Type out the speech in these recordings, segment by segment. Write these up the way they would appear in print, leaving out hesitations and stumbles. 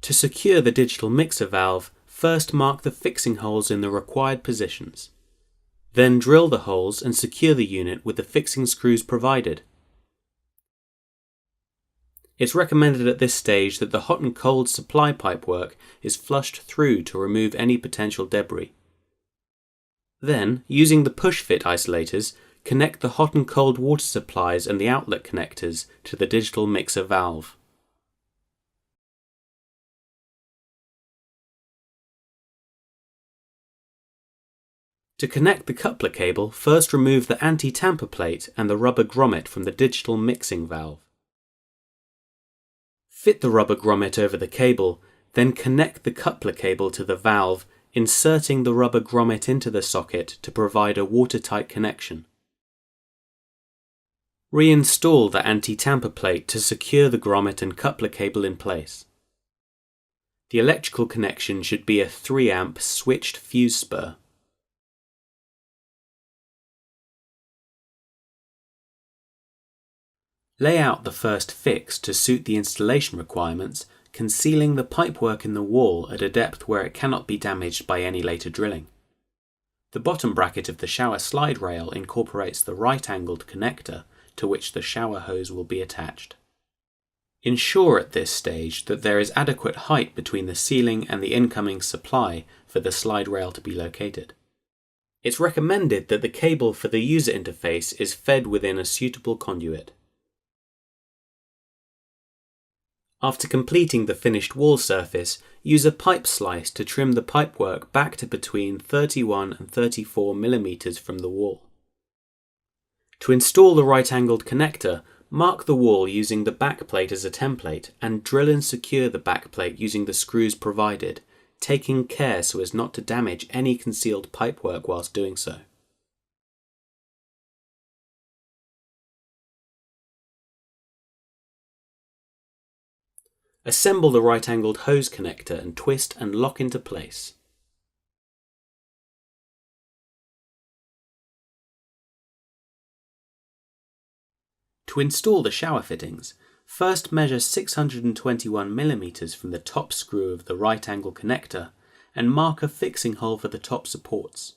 To secure the digital mixer valve, first mark the fixing holes in the required positions. Then drill the holes and secure the unit with the fixing screws provided. It's recommended at this stage that the hot and cold supply pipework is flushed through to remove any potential debris. Then, using the push-fit isolators, connect the hot and cold water supplies and the outlet connectors to the digital mixer valve. To connect the coupler cable, first remove the anti-tamper plate and the rubber grommet from the digital mixing valve. Fit the rubber grommet over the cable, then connect the coupler cable to the valve, inserting the rubber grommet into the socket to provide a watertight connection. Reinstall the anti-tamper plate to secure the grommet and coupler cable in place. The electrical connection should be a 3 amp switched fuse spur. Lay out the first fix to suit the installation requirements, concealing the pipework in the wall at a depth where it cannot be damaged by any later drilling. The bottom bracket of the shower slide rail incorporates the right-angled connector to which the shower hose will be attached. Ensure at this stage that there is adequate height between the ceiling and the incoming supply for the slide rail to be located. It's recommended that the cable for the user interface is fed within a suitable conduit. After completing the finished wall surface, use a pipe slice to trim the pipework back to between 31 and 34 mm from the wall. To install the right-angled connector, mark the wall using the backplate as a template and drill and secure the backplate using the screws provided, taking care so as not to damage any concealed pipework whilst doing so. Assemble the right-angled hose connector and twist and lock into place. To install the shower fittings, first measure 621 mm from the top screw of the right-angle connector and mark a fixing hole for the top supports.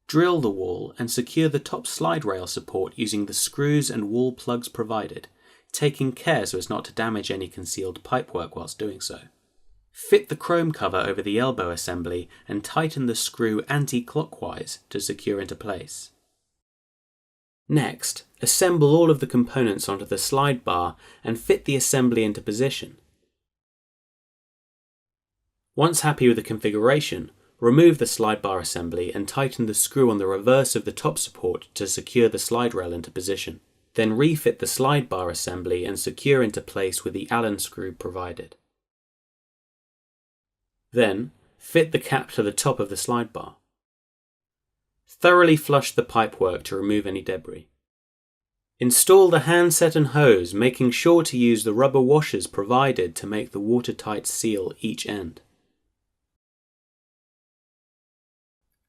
Drill the wall and secure the top slide rail support using the screws and wall plugs provided, taking care so as not to damage any concealed pipework whilst doing so. Fit the chrome cover over the elbow assembly and tighten the screw anti-clockwise to secure into place. Next, assemble all of the components onto the slide bar and fit the assembly into position. Once happy with the configuration, remove the slide bar assembly and tighten the screw on the reverse of the top support to secure the slide rail into position. Then refit the slide bar assembly and secure into place with the Allen screw provided. Then, fit the cap to the top of the slide bar. Thoroughly flush the pipework to remove any debris. Install the handset and hose, making sure to use the rubber washers provided to make the watertight seal each end.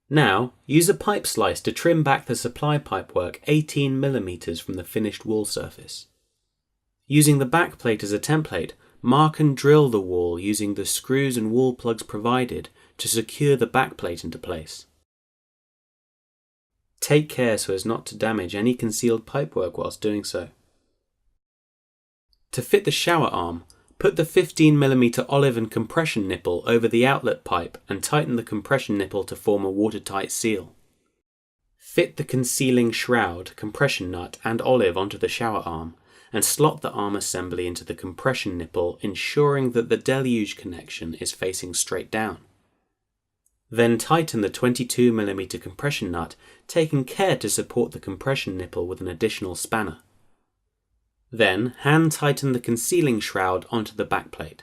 Now, use a pipe slice to trim back the supply pipework 18 mm from the finished wall surface. Using the backplate as a template, mark and drill the wall using the screws and wall plugs provided to secure the backplate into place. Take care so as not to damage any concealed pipework whilst doing so. To fit the shower arm, put the 15 mm olive and compression nipple over the outlet pipe and tighten the compression nipple to form a watertight seal. Fit the concealing shroud, compression nut and olive onto the shower arm and slot the arm assembly into the compression nipple, ensuring that the deluge connection is facing straight down. Then tighten the 22 mm compression nut, taking care to support the compression nipple with an additional spanner. Then hand tighten the concealing shroud onto the backplate.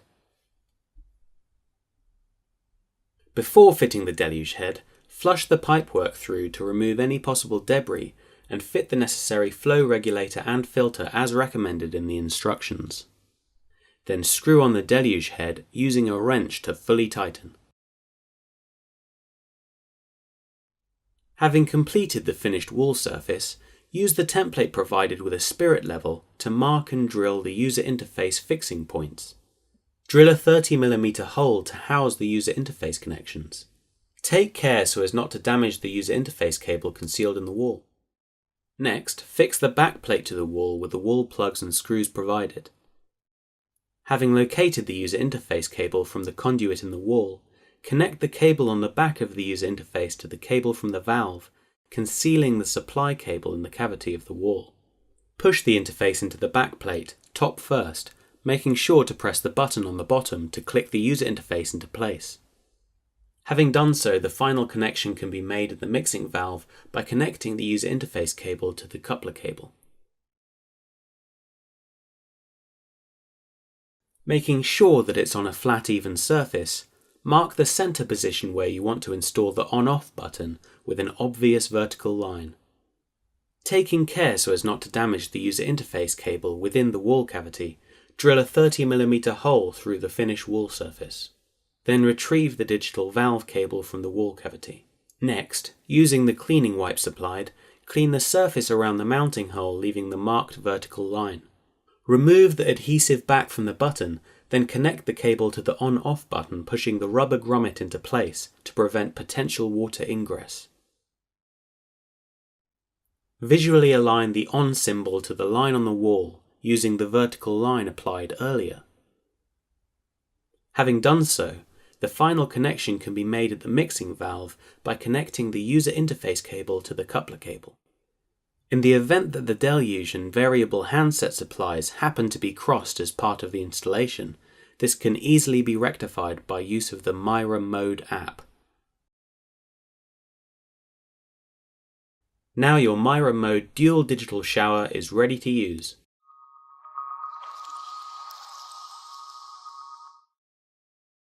Before fitting the deluge head, flush the pipework through to remove any possible debris and fit the necessary flow regulator and filter as recommended in the instructions. Then screw on the deluge head using a wrench to fully tighten. Having completed the finished wall surface, use the template provided with a spirit level to mark and drill the user interface fixing points. Drill a 30mm hole to house the user interface connections. Take care so as not to damage the user interface cable concealed in the wall. Next, fix the backplate to the wall with the wall plugs and screws provided. Having located the user interface cable from the conduit in the wall, connect the cable on the back of the user interface to the cable from the valve, concealing the supply cable in the cavity of the wall. Push the interface into the backplate, top first, making sure to press the button on the bottom to click the user interface into place. Having done so, the final connection can be made at the mixing valve by connecting the user interface cable to the coupler cable. Making sure that it's on a flat, even surface, mark the center position where you want to install the on-off button with an obvious vertical line. Taking care so as not to damage the user interface cable within the wall cavity, drill a 30mm hole through the finished wall surface. Then retrieve the digital valve cable from the wall cavity. Next, using the cleaning wipe supplied, clean the surface around the mounting hole, leaving the marked vertical line. Remove the adhesive back from the button, then connect the cable to the on-off button, pushing the rubber grommet into place to prevent potential water ingress. Visually align the on symbol to the line on the wall, using the vertical line applied earlier. Having done so, the final connection can be made at the mixing valve by connecting the user interface cable to the coupler cable. In the event that the deluge and variable handset supplies happen to be crossed as part of the installation, this can easily be rectified by use of the Mira Mode app. Now your Mira Mode dual digital shower is ready to use.